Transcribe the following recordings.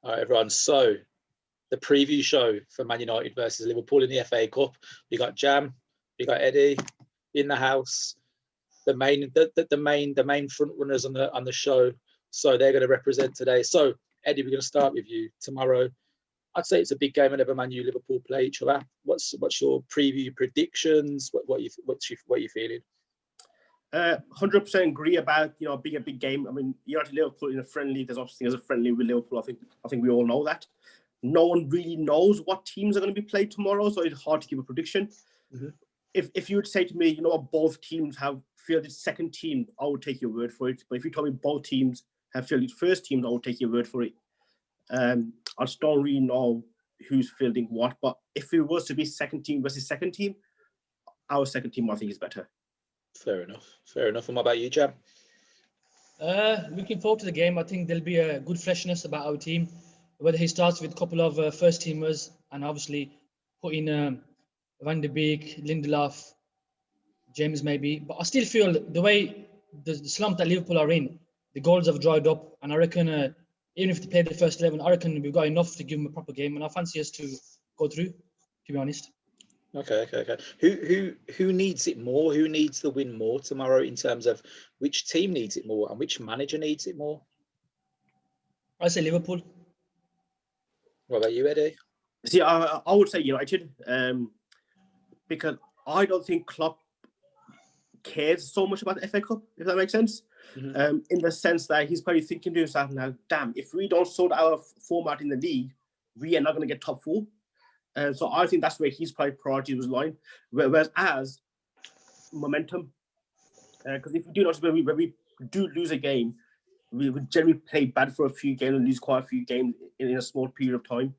All right, everyone. So the preview show for Man United versus Liverpool in the FA Cup. We got Jam, we got Eddie in the house. The main front runners on the show. So they're going to represent today. So Eddie, we're going to start with you tomorrow. I'd say it's a big game whenever Man U Liverpool play each other. What's your preview predictions? What you feeling? 100% agree about being a big game. I mean, United Liverpool in a friendly. There's obviously a friendly with Liverpool. I think we all know that. No one really knows what teams are going to be played tomorrow, so it's hard to give a prediction. Mm-hmm. If you would say to me, both teams have fielded second team, I would take your word for it. But if you told me both teams have fielded first teams, I would take your word for it. I just don't really know who's fielding what. But if it was to be second team versus second team, our second team I think is better. Fair enough. And what about you, Jam? Looking forward to the game. I think there'll be a good freshness about our team. Whether he starts with a couple of first teamers and obviously putting Van de Beek, Lindelof, James maybe. But I still feel the way the slump that Liverpool are in, the goals have dried up. And I reckon even if they play the first 11, I reckon we've got enough to give them a proper game. And I fancy us to go through, to be honest. Okay. Who needs it more? Who needs the win more tomorrow in terms of which team needs it more and which manager needs it more? I say Liverpool. What about you, Eddie? See, I would say United, because I don't think Klopp cares so much about the FA Cup, if that makes sense. Mm-hmm. In the sense that he's probably thinking to himself now, damn, if we don't sort our format in the league, we are not going to get top four. So I think that's where his priority was lying. Whereas as momentum, because if we do not, when we do lose a game, we would generally play bad for a few games and lose quite a few games in a small period of time.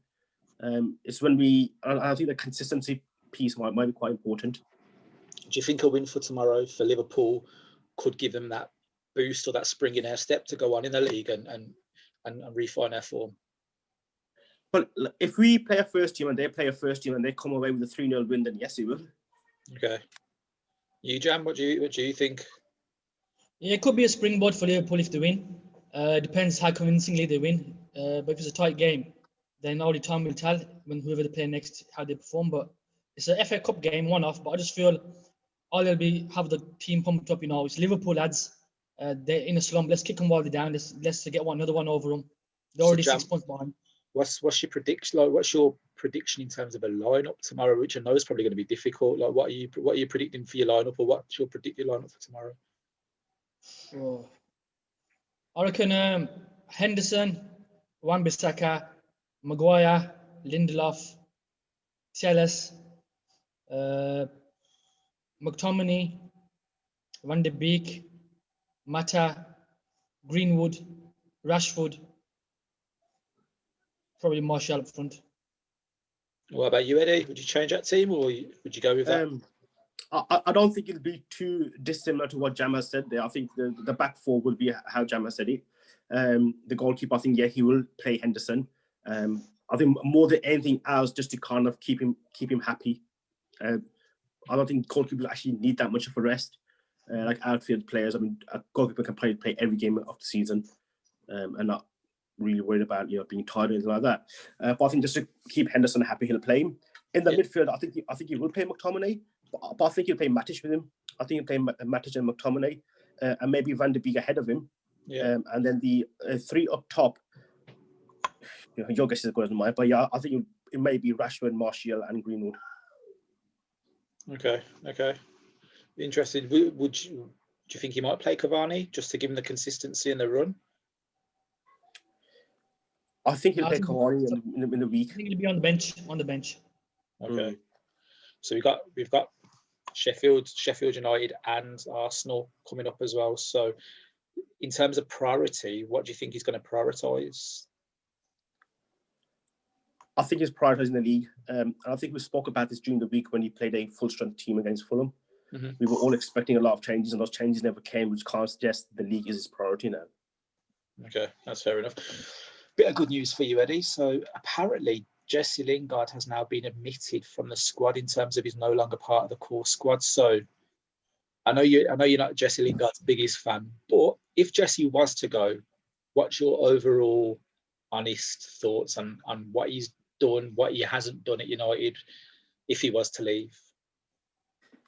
It's when I think the consistency piece might be quite important. Do you think a win for tomorrow for Liverpool could give them that boost or that spring in their step to go on in the league and refine their form? But if we play a first team and they play a first team and they come away with a 3-0 win, then yes, it will. Okay. You, Jam, what do you think? Yeah, it could be a springboard for Liverpool if they win. Depends how convincingly they win. But if it's a tight game, then only time will tell when whoever they play next how they perform. But it's an FA Cup game, one-off. But I just feel all they'll be have the team pumped up. It's Liverpool lads. They're in a slump. Let's kick them while they're down. Let's get another one over them. They're already 6 points behind. What's your prediction? Like, what's your prediction in terms of a lineup tomorrow? Which I know is probably going to be difficult. Like, what are you predicting for your lineup, or what's your predicted lineup for tomorrow? Oh. I reckon Henderson, Wan-Bissaka, Maguire, Lindelof, Telles, McTominay, Van de Beek, Mata, Greenwood, Rashford, probably Martial up front. What about you, Eddie? Would you change that team, or would you go with that? I don't think it'll be too dissimilar to what Jam has said there. I think the back four will be how Jam has said it. The goalkeeper, I think, he will play Henderson. I think more than anything else, just to kind of keep him happy. I don't think goalkeepers actually need that much of a rest. Like outfield players, I mean, a goalkeeper can play every game of the season, and not really worried about being tired or anything like that. But I think just to keep Henderson happy, he'll play him. In the midfield, I think he will play McTominay, but I think he'll play Matic with him. I think he'll play Matic and McTominay, and maybe Van de Beek ahead of him. Yeah. And then the three up top, your guess is as good as mine, but yeah, I think it may be Rashford, Martial, and Greenwood. Okay. Interesting. Do you think he might play Cavani just to give him the consistency in the run? I think he'll play Cavani in the week. I think he'll be on the bench. Okay. So we've got Sheffield United and Arsenal coming up as well. So in terms of priority, what do you think he's going to prioritise? I think he's prioritising the league. And I think we spoke about this during the week when he played a full-strength team against Fulham. Mm-hmm. We were all expecting a lot of changes, and those changes never came, which can't suggest the league is his priority now. Okay, that's fair enough. Bit of good news for you, Eddie. So apparently Jesse Lingard has now been omitted from the squad in terms of he's no longer part of the core squad. So I know you're not Jesse Lingard's biggest fan, but if Jesse was to go, what's your overall honest thoughts on what he's done, what he hasn't done at United, if he was to leave?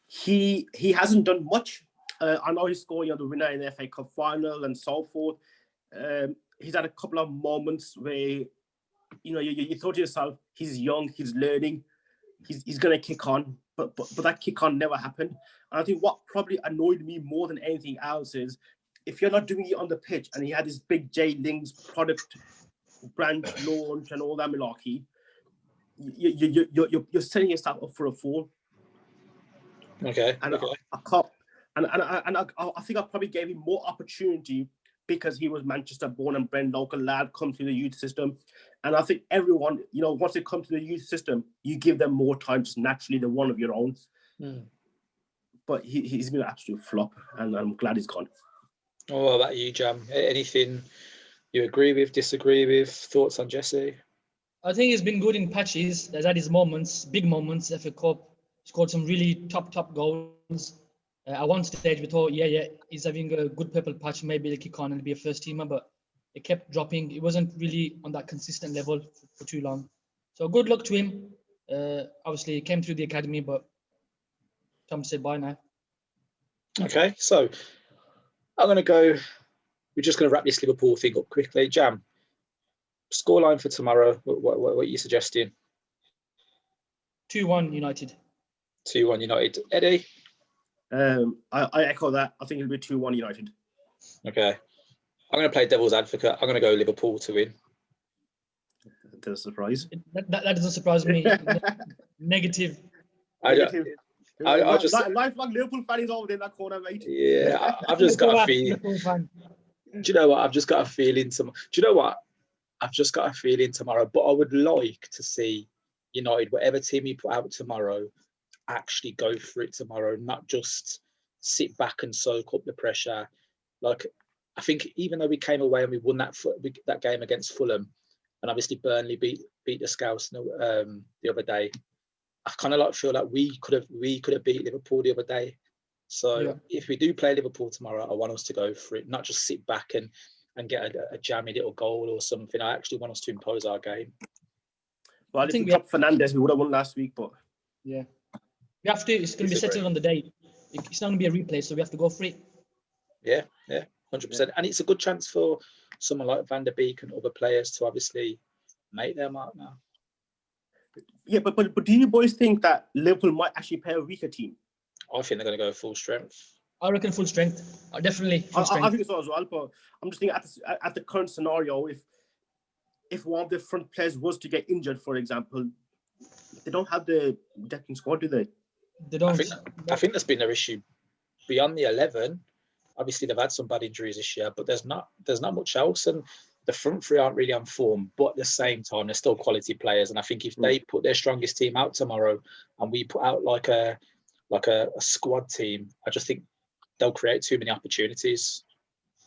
He hasn't done much. I know he's scoring on the winner in the FA Cup final and so forth. He's had a couple of moments where, you thought to yourself, he's young, he's learning, he's going to kick on, but that kick on never happened. And I think what probably annoyed me more than anything else is if you're not doing it on the pitch, and he had this big J Links product branch launch and all that malarkey, you're setting yourself up for a fall. Okay. And okay. I can't, and I think I probably gave him more opportunity because he was Manchester born and bred local lad, come through the youth system. And I think everyone, once they come to the youth system, you give them more time just naturally than one of your own. But he's been an absolute flop, and I'm glad he's gone. Oh, what about you, Jam? Anything you agree with, disagree with? Thoughts on Jesse? I think he's been good in patches. There's had his moments, big moments, FA Cup. Scored some really top goals. At one stage, we thought, he's having a good purple patch. Maybe he'll kick on and be a first teamer, but it kept dropping. It wasn't really on that consistent level for too long. So good luck to him. Obviously, he came through the academy, but time to say bye now. Okay, so I'm going to go. We're just going to wrap this Liverpool thing up quickly. Jam, scoreline for tomorrow. What are you suggesting? 2-1 United. 2-1 United. Eddie? I echo that. I think it'll be 2-1 United. Okay. I'm going to play devil's advocate. I'm going to go Liverpool to win. That's a surprise. That doesn't surprise me. Negative. I just lifelong Liverpool fan is over there in that corner, mate. Yeah, I've just got a feeling. Do you know what? I've just got a feeling. I've just got a feeling tomorrow. But I would like to see United, whatever team you put out tomorrow, actually go for it tomorrow, not just sit back and soak up the pressure. Like, I think even though we came away and we won that game against Fulham, and obviously Burnley beat the Scouts the other day, I kind of feel like we could have beat Liverpool the other day. So if we do play Liverpool tomorrow, I want us to go for it, not just sit back and get a jammy little goal or something. I actually want us to impose our game. Well, I think we dropped Fernandes. We would have won last week, but yeah, we have to. It's going to be settled on the day. It's not going to be a replay, so we have to go for it. Yeah, 100%. And it's a good chance for someone like Van der Beek and other players to obviously make their mark now. Yeah, but do you boys think that Liverpool might actually play a weaker team? I think they're going to go full strength. I reckon full strength. Definitely full strength. I think so as well, but I'm just thinking at the current scenario, if one of the front players was to get injured, for example, they don't have the depth in squad, do they? They don't. I think that's been their issue beyond the 11. Obviously, they've had some bad injuries this year, but there's not much else, and the front three aren't really on form. But at the same time, they're still quality players, and I think if they put their strongest team out tomorrow, and we put out like a squad team, I just think they'll create too many opportunities,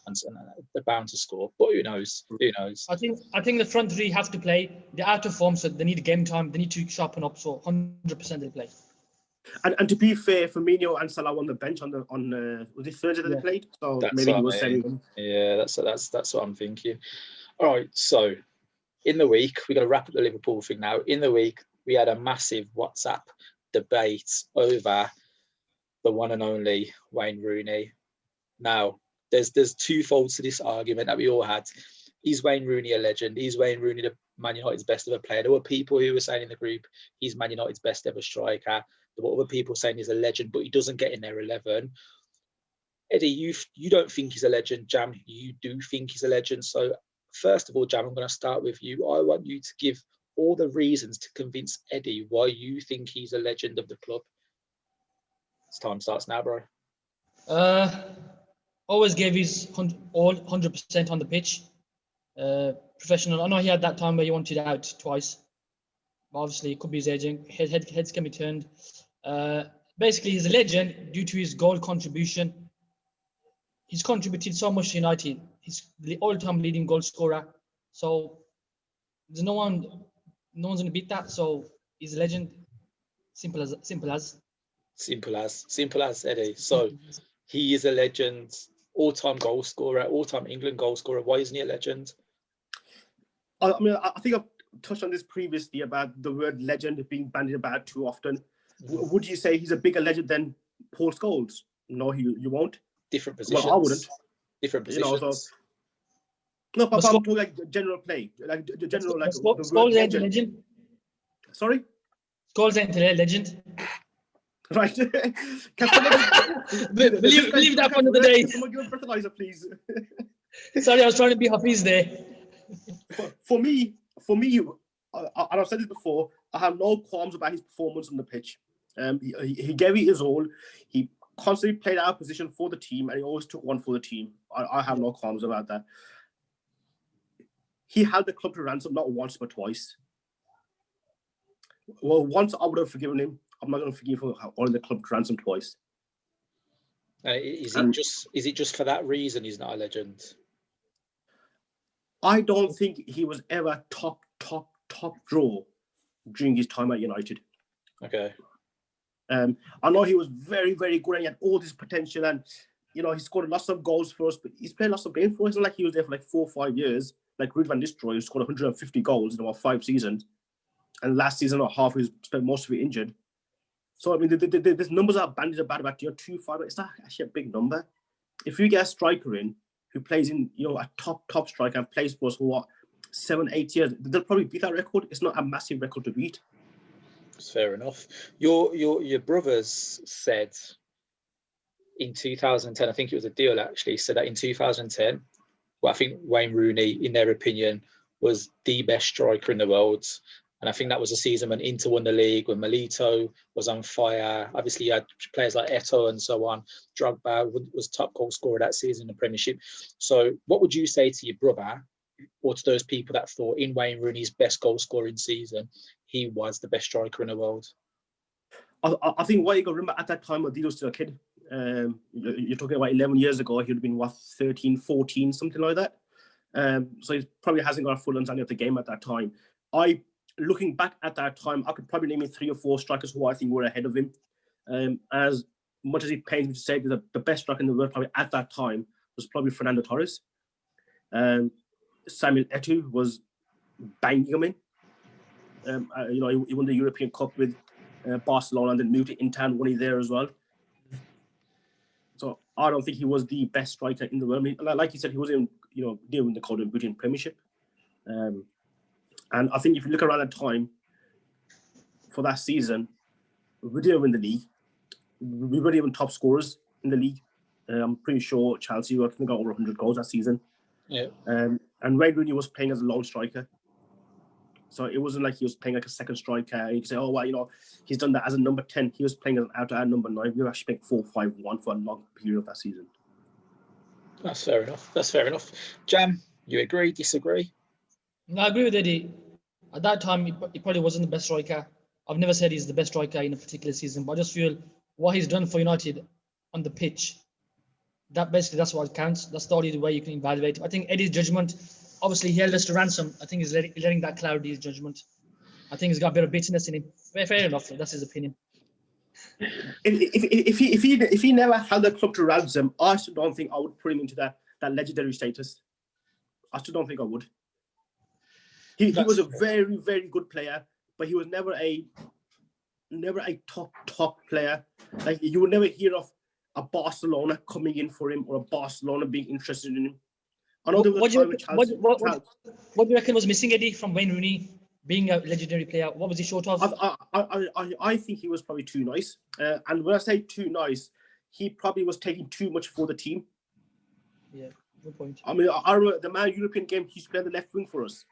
and they're bound to score. But who knows? Who knows? I think the front three have to play. They're out of form, so they need game time. They need to sharpen up. So 100% they play. And to be fair, Firmino and Salah on the bench on was it Thursday that they played? So that's maybe he was saving them. Yeah, that's what I'm thinking. All right, so in the week we're going to wrap up the Liverpool thing now. In the week we had a massive WhatsApp debate over the one and only Wayne Rooney. Now there's two folds to this argument that we all had. Is Wayne Rooney a legend? Is Wayne Rooney the Man United's best ever player? There were people who were saying in the group he's Man United's best ever striker. There were other people saying he's a legend, but he doesn't get in their 11. Eddie, you don't think he's a legend. Jam, you do think he's a legend. So first of all, Jam, I'm going to start with you. I want you to give all the reasons to convince Eddie why you think he's a legend of the club. This time starts now, bro. Always gave his all 100% on the pitch. Professional. I know he had that time where he wanted out twice. But obviously, it could be his agent. Heads can be turned. Basically, he's a legend due to his goal contribution. He's contributed so much to United. He's the all-time leading goal scorer. So there's no one's going to beat that. So he's a legend. Simple as Eddie. So he is a legend, all-time goal scorer, all-time England goal scorer. Why isn't he a legend? I mean, I think I've touched on this previously about the word legend being bandied about too often. Would you say he's a bigger legend than Paul Scholes? No, you won't. Different positions. Well, I wouldn't. Different positions. You know, so, no, but I'm talking like general play, like the general like the word legend. Sorry? Scholes ain't a legend. Right. Leave that for another day. Someone give a breathalyzer, please. Sorry, I was trying to be Hafiz there. For me, and I've said this before, I have no qualms about his performance on the pitch. He gave it his all. He constantly played out of position for the team, and he always took one for the team. I have no qualms about that. He held the club to ransom not once but twice. Well, once I would have forgiven him. I'm not going to forgive him for holding the club to ransom twice. Is it just for that reason he's not a legend? I don't think he was ever top draw during his time at United. Okay. I know he was very, very good and he had all this potential, and you know he scored lots of goals for us, but he's played lots of games for us. It's not like he was there for like 4 or 5 years, like Ruud van Nistelrooy, who scored 150 goals in about 5 seasons, and last season or half he spent most of it injured. So I mean, the numbers are bandied about 2-5. It's not actually a big number. If you get a striker in who plays in, a top striker and plays for us for 7-8 years, they'll probably beat that record. It's not a massive record to beat. It's fair enough. Your brothers said in 2010, I think it was a deal actually, said that in 2010, well, I think Wayne Rooney, in their opinion, was the best striker in the world. And I think that was a season when Inter won the league, when Milito was on fire. Obviously, you had players like Eto'o and so on. Drogba was top goal scorer that season in the Premiership. So what would you say to your brother or to those people that thought in Wayne Rooney's best goal scoring season, he was the best striker in the world? I think what you got to remember at that time, Adil was still a kid. You're talking about 11 years ago. He would have been, 13, 14, something like that. So he probably hasn't got a full understanding of the game at that time. Looking back at that time, I could probably name 3 or 4 strikers who I think were ahead of him. As much as it pains me to say, the best striker in the world probably at that time was probably Fernando Torres. Samuel Eto'o was banging him in. He won the European Cup with Barcelona and then moved to Inter and won it there as well. So I don't think he was the best striker in the world. I mean, like you said, he was in, doing the Golden Boot in Premiership. And I think if you look around that time for that season, we didn't win the league. We weren't even top scorers in the league. I'm pretty sure Chelsea got over 100 goals that season. Yeah. And Wayne Rooney was playing as a lone striker. So it wasn't like he was playing like a second striker. You can say, oh, well, he's done that as a number 10. He was playing as an out-and-out number 9. We were actually playing 4-5-1 for a long period of that season. That's fair enough. Jam, you agree, disagree? No, I agree with Eddie. At that time, he probably wasn't the best striker. I've never said he's the best striker in a particular season, but I just feel what he's done for United on the pitch, that's what counts. That's the only way you can evaluate. I think Eddie's judgment, obviously he held us to ransom. I think he's letting that cloud his judgment. I think he's got a bit of bitterness in him. Fair enough. That's his opinion. If he never held the club to ransom, I still don't think I would put him into that legendary status. I still don't think I would. He was a very, very good player, but he was never a top player. Like you would never hear of a Barcelona coming in for him or a Barcelona being interested in him. I know there was what do you reckon was missing, Eddie, from Wayne Rooney being a legendary player? What was he short of? I think he was probably too nice. And when I say too nice, he probably was taking too much for the team. Yeah, good point. I mean, I remember the Man European game, he used to play the left wing for us,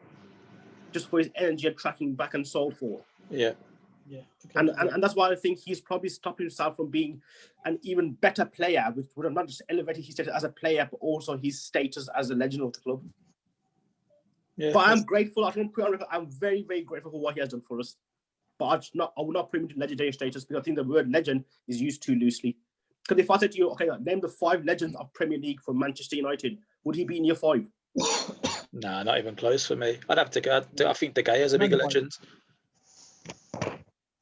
just for his energy and tracking back and so forth. Yeah. Yeah. And that's why I think he's probably stopped himself from being an even better player, which would have not just elevated his status as a player, but also his status as a legend of the club. Yeah, but I'm grateful. I'm very, very grateful for what he has done for us. But I would not put him into legendary status because I think the word legend is used too loosely. Because if I said to you, okay, name the 5 legends of Premier League for Manchester United, would he be in your 5? Nah, not even close for me. I'd have to go. I think De Gea is a bigger legend.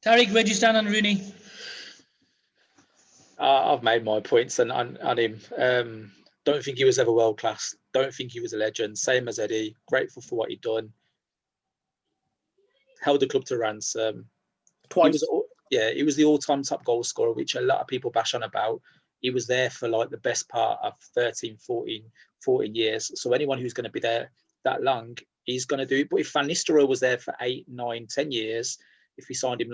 Tariq, where do you stand on Rooney? I've made my points on him. Don't think he was ever world class. Don't think he was a legend. Same as Eddie. Grateful for what he'd done. held the club to ransom. Twice. He was the all-time top goal scorer, which a lot of people bash on about. He was there for like the best part of 13, 14 years. So anyone who's going to be there that long, he's going to do it. But if Van Nistelrooy was there for 8, 9, 10 years, if we signed him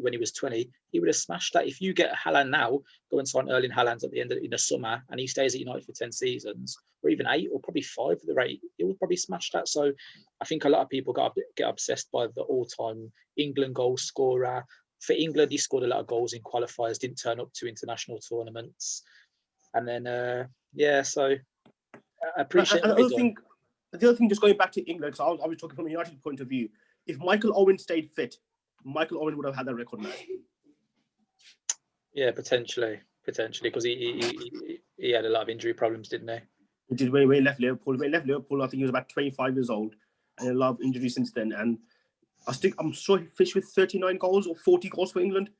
when he was 20, he would have smashed that. If you get Haaland now, go and sign Erling Haaland at the end of in the summer, and he stays at United for 10 seasons, or even 8, or probably 5 at the rate, he would probably smash that. So I think a lot of people get obsessed by the all-time England goal scorer. For England, he scored a lot of goals in qualifiers, didn't turn up to international tournaments. And then, so I appreciate and the other thing, just going back to England, because I was talking from a United point of view, if Michael Owen stayed fit, Michael Owen would have had that record now. Yeah, potentially, because he had a lot of injury problems, didn't he? He did when he left Liverpool. When he left Liverpool, I think he was about 25 years old, and a lot of injuries since then. And I'm sure he finished with 39 goals or 40 goals for England.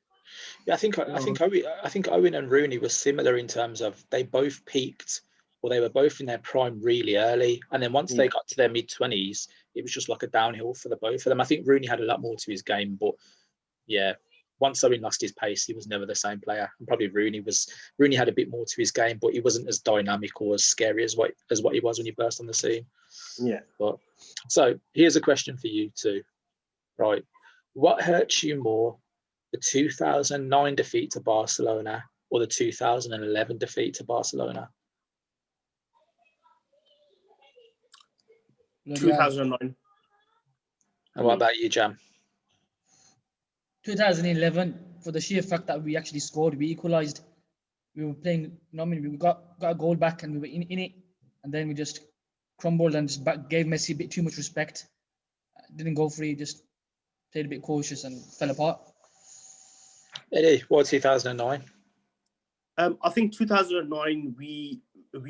Yeah, I think Owen and Rooney were similar in terms of they both peaked, or they were both in their prime really early, and then once they got to their mid-20s, it was just like a downhill for the both of them. I think Rooney had a lot more to his game, but yeah, once Owen lost his pace, he was never the same player. And probably Rooney had a bit more to his game, but he wasn't as dynamic or as scary as what he was when he burst on the scene. Yeah. But so here's a question for you too, right? What hurts you more, the 2009 defeat to Barcelona or the 2011 defeat to Barcelona? 2009. And what about you, Jam? 2011, for the sheer fact that we actually scored, we equalised. We were playing, we got a goal back and we were in it, and then we just crumbled and just gave Messi a bit too much respect. Didn't go for it, just played a bit cautious and fell apart. Eddie, what 2009? I think 2009 we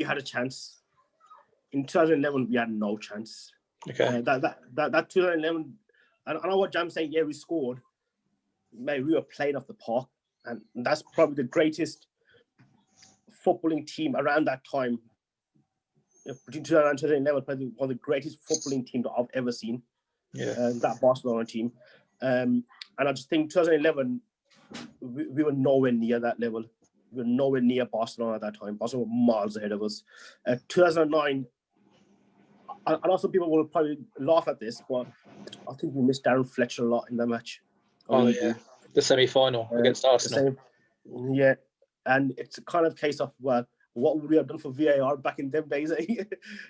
had a chance. In 2011 we had no chance. Okay. That 2011, I know what Jam's saying. Yeah, we scored. Mate, we were playing off the park, and that's probably the greatest footballing team around that time. Between 2009 and 2011, probably one of the greatest footballing teams that I've ever seen. Yeah. That Barcelona team, and I just think 2011 we were nowhere near that level. We were nowhere near Barcelona at that time. Barcelona were miles ahead of us. 2009, I know some people will probably laugh at this, but I think we missed Darren Fletcher a lot in that match. Yeah, the semi-final against Arsenal. Yeah, and it's a kind of case of what would we have done for VAR back in them days?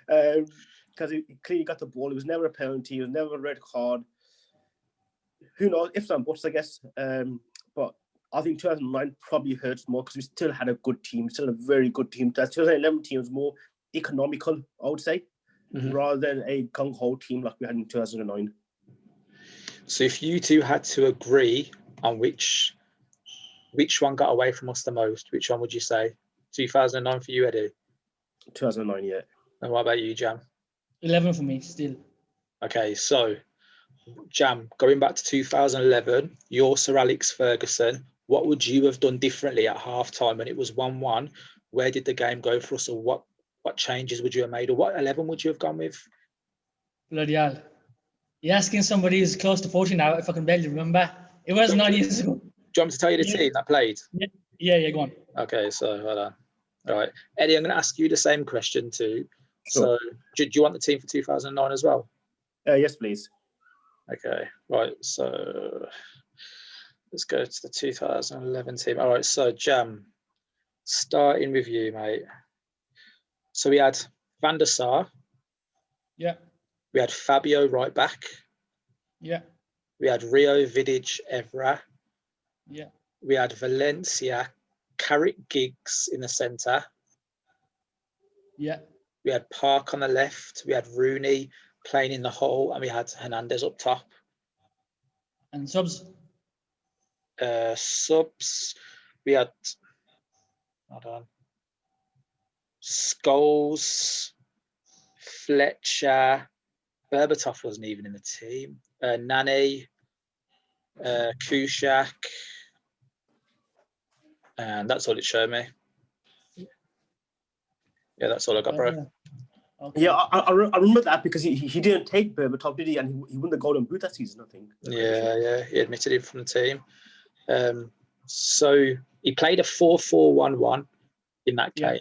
Because he clearly got the ball. It was never a penalty. It was never a red card. Who knows? Ifs and buts, I guess. But I think 2009 probably hurts more because we still had a good team, still a very good team. That 2011 team was more economical, I would say, rather than a gung-ho team like we had in 2009. So if you two had to agree on which one got away from us the most, which one would you say? 2009 for you, Eddie? 2009, yeah. And what about you, Jam? 11 for me, still. Okay, so Jam, going back to 2011, you're Sir Alex Ferguson. What would you have done differently at halftime when it was 1-1? Where did the game go for us, or what changes would you have made, or what 11 would you have gone with? Bloody hell. You're asking somebody who's close to 40 now, if I can barely remember. It was 9 years ago. Do you want me to tell you the team that played? Yeah, go on. Okay, so hold on. All right. Eddie, I'm going to ask you the same question too. Sure. So do you want the team for 2009 as well? Yes, please. Okay, right. So let's go to the 2011 team. All right, so Jam, starting with you, mate. So we had Van der Sar. Yeah. We had Fabio right back. Yeah. We had Rio Vidic Evra. Yeah. We had Valencia, Carrick Giggs in the centre. Yeah. We had Park on the left. We had Rooney playing in the hole, and we had Hernandez up top. And subs? Subs, we had, hold on, Scholes, Fletcher, Berbatov wasn't even in the team. Nani, Kushak, and that's all it showed me. Yeah, that's all I got, bro. Okay. Yeah, I remember that because he didn't take Berbatov, did he? And he won the Golden Boot that season, I think. Yeah, he admitted it from the team. So he played a 4-4-1-1 in that game.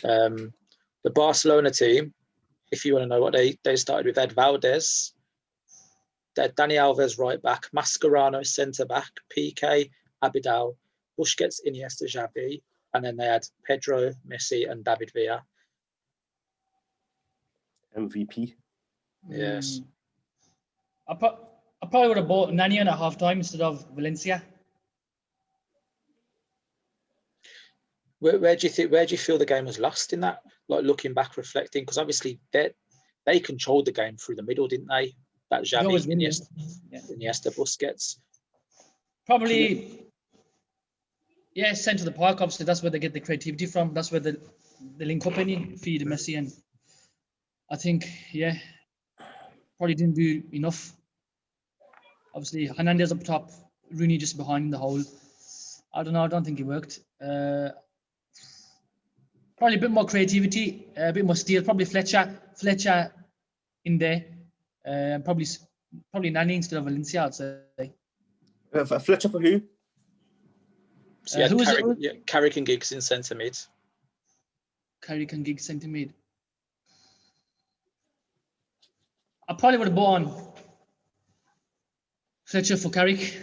The Barcelona team, if you want to know what they started with, they had Valdez, they had Dani Alves right back, Mascherano centre back, PK, Abidal, Busquets, Iniesta, Xavi, and then they had Pedro, Messi, and David Villa. MVP. Yes. I probably would have bought Nani at half time instead of Valencia. Where do you feel the game was lost in that? Like looking back, reflecting, because obviously they controlled the game through the middle, didn't they? That Xavi, Iniesta, Busquets. Probably, centre of the park. Obviously, that's where they get the creativity from. That's where the link up any feed Messi, and I think probably didn't do enough. Obviously, Hernandez up top, Rooney just behind in the hole. I don't know. I don't think it worked. Probably a bit more creativity, a bit more steel. Probably Fletcher in there. Probably Nani instead of Valencia, I'd say. Fletcher for who? So who was it? Carrick and Giggs in centre mid. Carrick and Giggs centre mid. I probably would have bought on Fletcher for Carrick.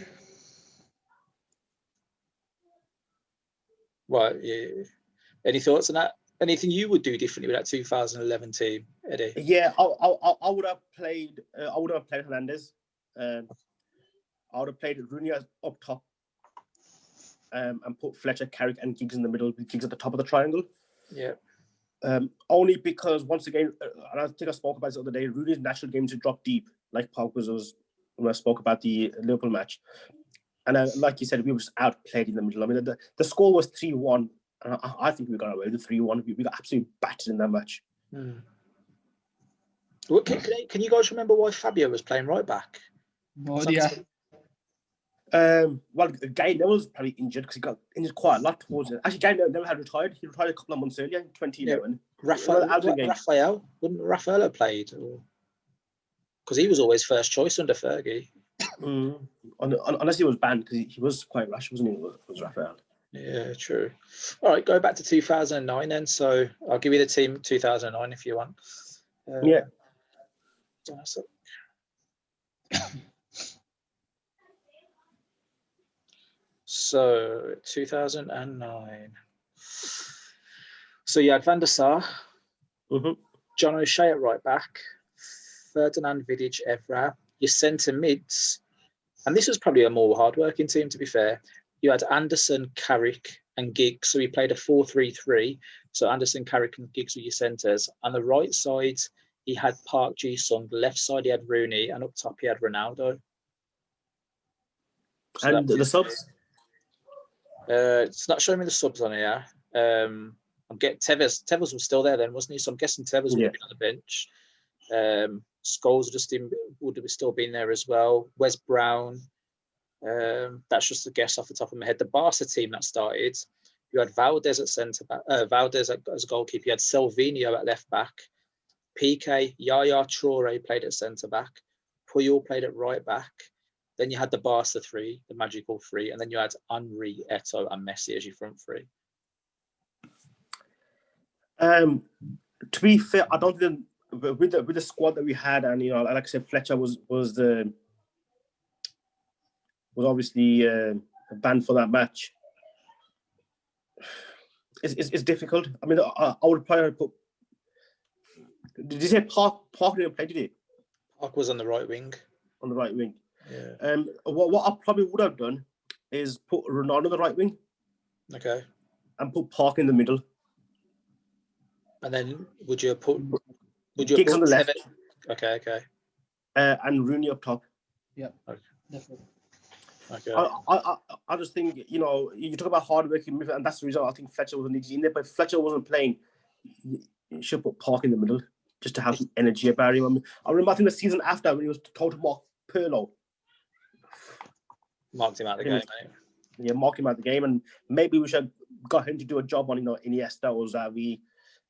Right. Yeah. Any thoughts on that? Anything you would do differently with that 2011 team, Eddie? Yeah, I would have played. I would have played Hernandez. I would have played Rooney up top, and put Fletcher, Carrick, and Giggs in the middle. With Giggs at the top of the triangle. Yeah. Only because once again, and I think I spoke about this the other day. Rooney's natural game to drop deep, like Pogba's was when I spoke about the Liverpool match. And like you said, we were just outplayed in the middle. I mean, the score was 3-1. And I think we got away with 3-1. We got absolutely battered in that match. Well, can you guys remember why Fabio was playing right back? Oh, yeah. Well, Gary Neville was probably injured because he got injured quite a lot towards it. Actually, Gary Neville had retired. He retired a couple of months earlier in 2011. Raphael wouldn't Raphael have played? Because he was always first choice under Fergie. Unless he was banned because he was quite rash, wasn't he? Was Raphael? Yeah, true. All right, go back to 2009 then. So I'll give you the team 2009 if you want. Yeah. So 2009. So you had Van der Sar, John O'Shea at right back, Ferdinand, Vidic, Evra. Your centre mids, and this was probably a more hard-working team, to be fair. You had Anderson, Carrick, and Giggs. So he played a 4-3-3. So Anderson, Carrick, and Giggs were your centres. On the right side, he had Park Ji-sung. The left side, he had Rooney, and up top, he had Ronaldo. So and the subs? It's not showing me the subs on here. I'm getting Tevez. Tevez was still there then, wasn't he? So I'm guessing Tevez would have been on the bench. Scholes would have still been there as well. Wes Brown. That's just a guess off the top of my head. The Barca team that started, you had Valdez at centre back, Valdez as a goalkeeper. You had Salvinho at left back. PK, Yaya Traore played at centre back. Puyol played at right back. Then you had the Barca three, the magical three, and then you had Henry, Eto'o, and Messi as your front three. To be fair, I don't think with the squad that we had, and like I said, Fletcher was obviously banned for that match. It's difficult. I mean, I would probably put. Did you say Park didn't play? Did he? Park was on the right wing. On the right wing. Yeah. What I probably would have done is put Ronaldo on the right wing. Okay. And put Park in the middle. And then would you have put Giggs on the left? Okay. And Rooney up top. Yeah. Okay. Definitely. Okay. I just think you talk about hard working midfield, and that's the reason I think Fletcher wasn't in there. But if Fletcher wasn't playing, you should put Park in the middle just to have some energy about him. I remember I think the season after when he was told to mark Pirlo. Marked him out the game, mate. Yeah, mark him out the game, and maybe we should have got him to do a job on Iniesta or Xavi,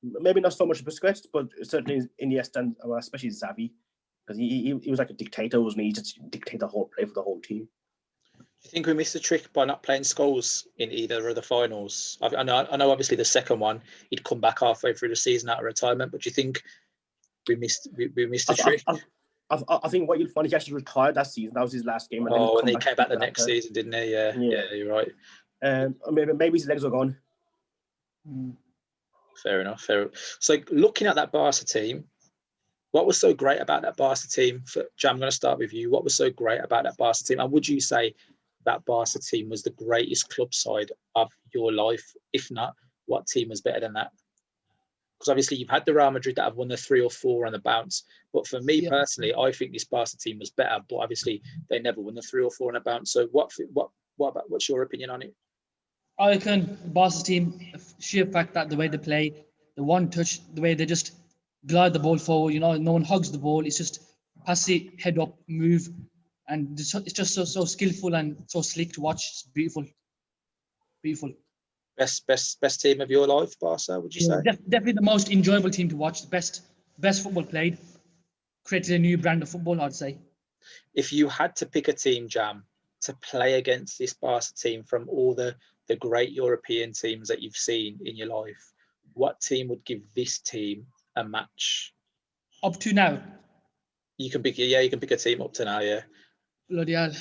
maybe not so much Busquets, but certainly Iniesta and especially Xavi, because he was like a dictator, wasn't he? He just dictated the whole play for the whole team. Do you think we missed the trick by not playing Scholes in either of the finals? I know obviously the second one, he'd come back halfway through the season out of retirement, but do you think we missed the trick? I think what you'll find, he actually retired that season. That was his last game. And he came back the next season, didn't he? Yeah, you're right. Maybe his legs are gone. Fair enough. So looking at that Barca team, what was so great about that Barca team? Jam, I'm going to start with you. What was so great about that Barca team? And would you say that Barca team was the greatest club side of your life? If not, what team was better than that? Because obviously you've had the Real Madrid that have won the 3 or 4 on the bounce. But for me personally, I think this Barca team was better. But obviously they never won the 3 or 4 on the bounce. So what's your opinion on it? I reckon Barca's team, sheer fact that the way they play, the one touch, the way they just glide the ball forward, no one hugs the ball. It's just pass it, head up, move. And it's just so skillful and so slick to watch. It's beautiful. Beautiful. Best team of your life, Barca, would you say? Definitely the most enjoyable team to watch. The best football played. Created a new brand of football, I'd say. If you had to pick a team, Jam, to play against this Barca team from all the great European teams that you've seen in your life, what team would give this team a match? Up to now? You can pick a team up to now, yeah. Bloody hell.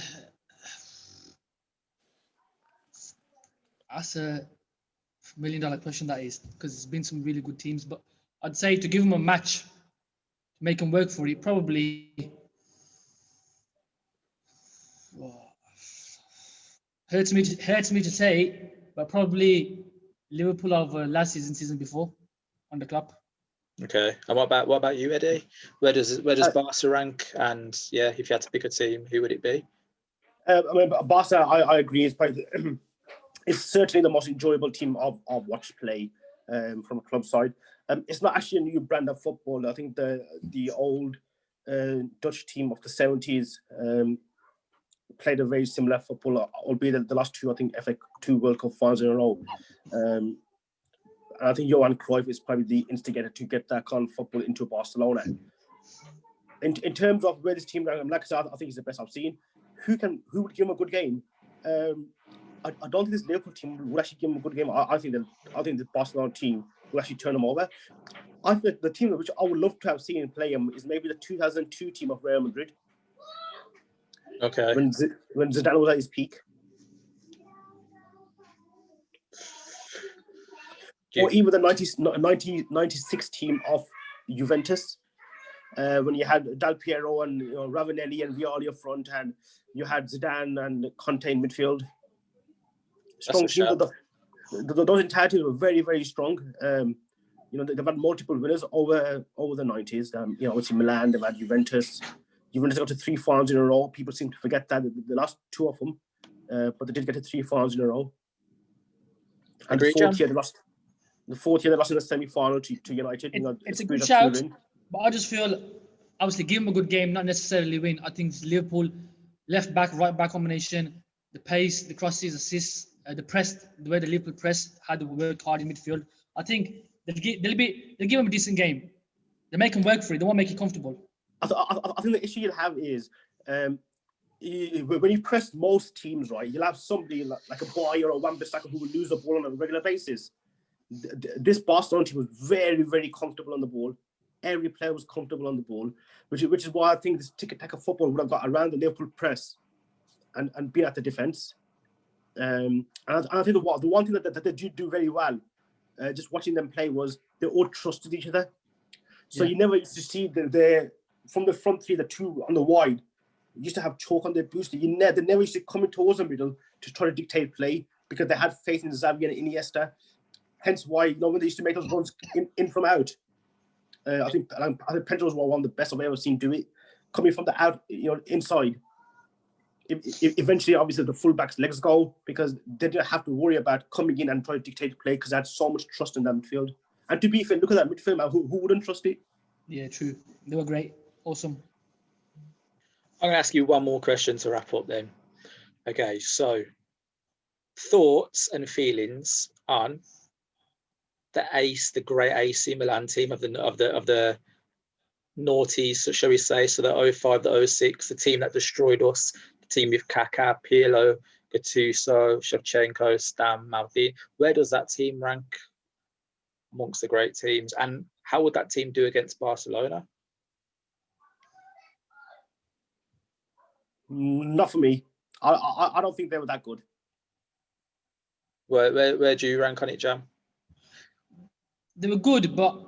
That's a $1 million question, that is, because there's been some really good teams. But I'd say to give them a match, to make them work for it, probably hurts me to say, but probably Liverpool of last season before on the club. Okay, and what about you, Eddie? Where does Barca rank? And if you had to pick a team, who would it be? Barca, I agree. It's certainly the most enjoyable team I've watched play from a club side. It's not actually a new brand of football. I think the old Dutch team of the 70s played a very similar football, albeit the last 2, I think, FA 2 World Cup finals in a row. And I think Johan Cruyff is probably the instigator to get that kind of football into Barcelona. In terms of where this team, like I said, I think it's the best I've seen. Who would give him a good game? I don't think this Liverpool team would actually give him a good game. I think the Barcelona team will actually turn them over. I think the team which I would love to have seen play him is maybe the 2002 team of Real Madrid. Okay. When Zidane was at his peak. Or even the 96 team of Juventus. When you had Del Piero and Ravanelli and Vialli up front, and you had Zidane and Conte in midfield. Strong team. Those entire teams were very, very strong. They've had multiple winners over the 90s. Obviously Milan, they've had Juventus. Juventus got to 3 finals in a row. People seem to forget that the last 2 of them, but they did get to 3 finals in a row. And the fourth year they lost in the semi-final to United. It's a good shout, but I just feel, obviously, give them a good game, not necessarily win. I think Liverpool left back, right back combination, the pace, the crosses, assists, the press, the way the Liverpool press had to work hard in midfield. I think they'll give them a decent game. They make them work for it. They won't make it comfortable. I think the issue you'll have is when you press most teams, right, you'll have somebody like a Boy or a Wan-Bissaka who will lose the ball on a regular basis. This Barcelona team was very, very comfortable on the ball. Every player was comfortable on the ball, which is why I think this tiki-taka football would have got around the Liverpool press and been at the defence. And I think the one thing that they did do very well, just watching them play, was they all trusted each other. So you never used to see from the front 3, the 2 on the wide, used to have chalk on their boots. They never used to come in towards the middle to try to dictate play because they had faith in Xavi and Iniesta. Hence why, when they used to make those runs in from out, I think Pedro was one of the best I've ever seen do it. Coming from the out, inside. Eventually, obviously, the fullbacks' legs go because they didn't have to worry about coming in and trying to dictate play because they had so much trust in that midfield. And to be fair, look at that midfield, man. Who wouldn't trust it? Yeah, true. They were great. Awesome. I'm going to ask you one more question to wrap up then. Okay, so thoughts and feelings on the great AC Milan team of the noughties, so shall we say? So the 05, the 06, the team that destroyed us, the team with Kaká, Pirlo, Gattuso, Shevchenko, Stam, Maldini. Where does that team rank amongst the great teams? And how would that team do against Barcelona? Not for me. I don't think they were that good. Where do you rank on it, Jam? They were good, but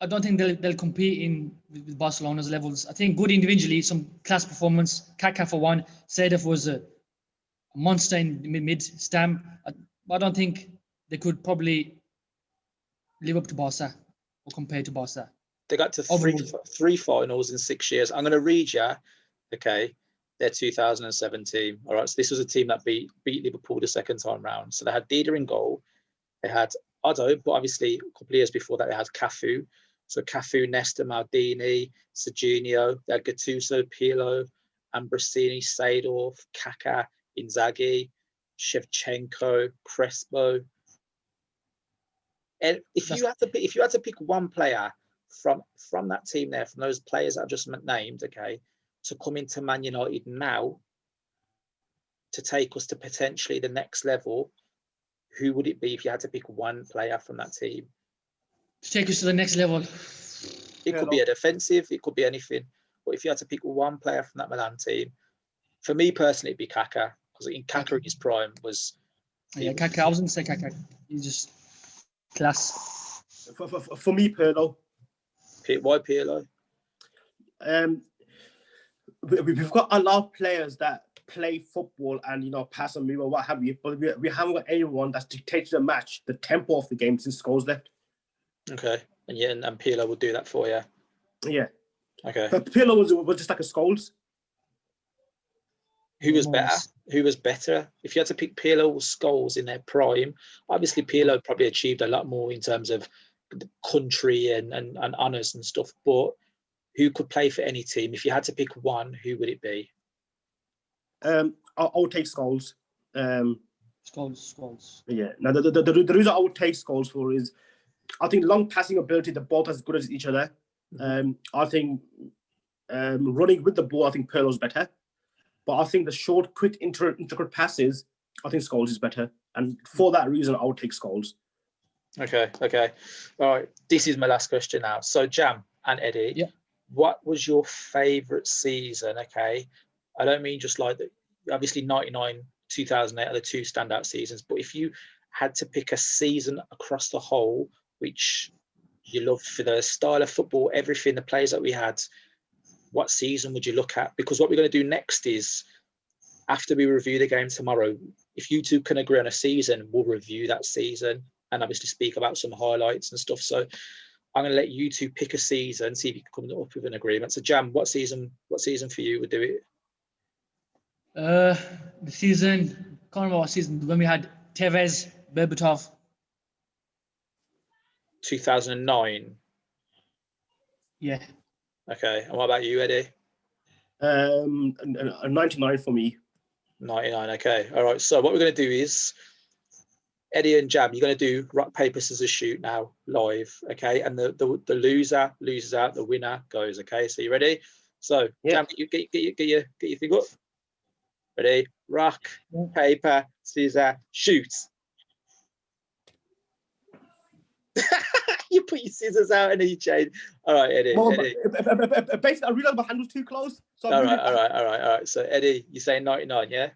I don't think they'll compete with Barcelona's levels. I think good individually, some class performance. Kaká for one. Seedorf was a monster in mid. Stam. I don't think they could probably live up to Barca or compare to Barca. They got to three finals in 6 years. I'm going to read you, okay, their 2017. All right, so this was a team that beat Liverpool the second time round. So they had Dida in goal. They had Otto, but obviously a couple of years before that they had Cafu. So Cafu, Nesta, Maldini, Serginho. They had Gattuso, Pirlo, Ambrosini, Seedorf, Kaká, Inzaghi, Shevchenko, Crespo. And if you had to pick one player from that team there, from those players that I've just named, okay, to come into Man United now to take us to potentially the next level, who would it be if you had to pick one player from that team? To take us to the next level. It could be a defensive, it could be anything. But if you had to pick one player from that Milan team, for me personally, it'd be Kaká, because in Kaká in his prime was. Yeah, Kaká. I was going to say Kaká. He's just class. For me, Pirlo. Why Pirlo? We've got a lot of players that play football and pass and move or what have you, but we haven't got anyone that's dictated the match, the tempo of the game since Scholes left. Okay, and Pirlo will do that for you. Yeah. Okay. But Pirlo was just like a Scholes. Who was better? Who was better? If you had to pick Pirlo or Scholes in their prime, obviously Pirlo probably achieved a lot more in terms of the country and honours and stuff. But who could play for any team? If you had to pick one, who would it be? I would take Scholes. Scholes. Yeah. Now the reason I would take Scholes for is I think long passing ability, they're both as good as each other. I think running with the ball, I think Pirlo's better. But I think the short, quick, intricate passes, I think Scholes is better. And for that reason, I would take Scholes. Okay. All right. This is my last question now. So, Jam and Eddie, what was your favourite season? Okay. I don't mean just like the, obviously 99, 2008 are the two standout seasons. But if you had to pick a season across the whole, which you loved for the style of football, everything, the players that we had, what season would you look at? Because what we're going to do next is, after we review the game tomorrow, if you two can agree on a season, we'll review that season and obviously speak about some highlights and stuff. So I'm going to let you two pick a season, see if you can come up with an agreement. So Jam, what season for you would do it? The season, can't remember what season, when we had Tevez, Berbatov. 2009. Yeah. Okay. And what about you, Eddie? 99 for me. 99. Okay. All right. So what we're going to do is, Eddie and Jam, you're going to do rock, paper, scissors, shoot now, live. Okay. And the loser loses out, the winner goes. Okay. So you ready? So Jam, get your thing up. Ready? Rock, paper, scissors, shoot. You put your scissors out and then you change. All right, Eddie. Well, Eddie. Basically, I realized my hand was too close. So all right. So Eddie, you're saying 99, yeah?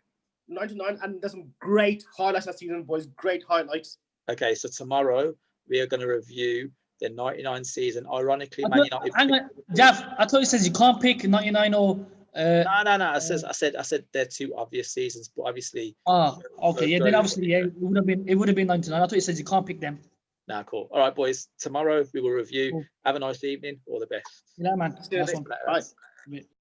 99, and there's some great highlights that season, boys. Great highlights. Okay, so tomorrow we are going to review the 99 season. Ironically, Man United. Hang on, Jav. I thought you said you can't pick 99 or. No. I said they're two obvious seasons, but obviously. Okay. Yeah. Then obviously, it would have been 99. I thought you said you can't pick them. Nah, cool. All right, boys. Tomorrow we will review. Cool. Have a nice evening. All the best. Yeah, man. Bye.